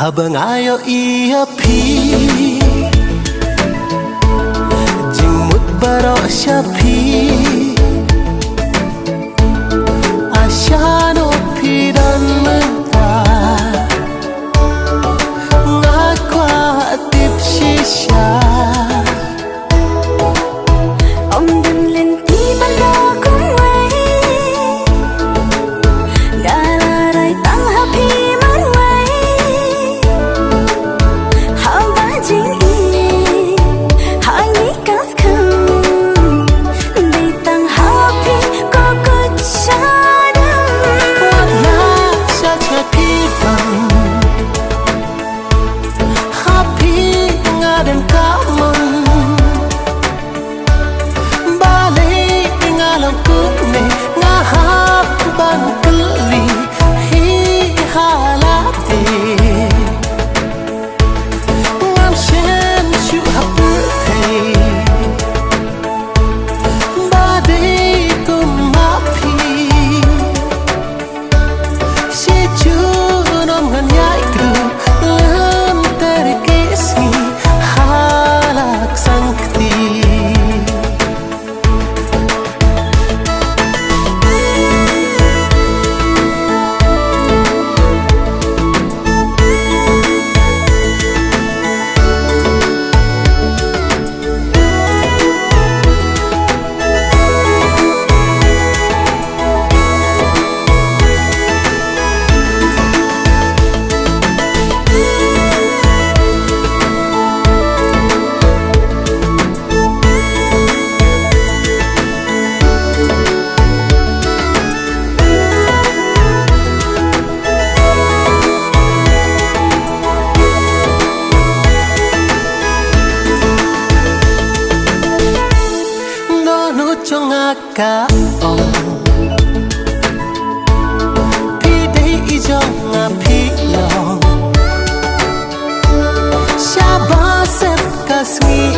Habang ayaw iapi Jimut baro siapi Asyano pidan menta Ngakwa tip shisha Ông đừng lên tim anh đã cũng vậy Đã là đời tăng happy mất vậy Hãy vã chính ý Hãy nghĩ các khăn Để tăng happy có cực xa đâm Wala sa chakitan Happy nga dan kamon Ban keli hi halate ngam sen chu hapte bade tum mapi si chu nom ngan yai kru lam ter kesi halak sankti trong ngaka pi dei trong ngapi long shabasep kasmi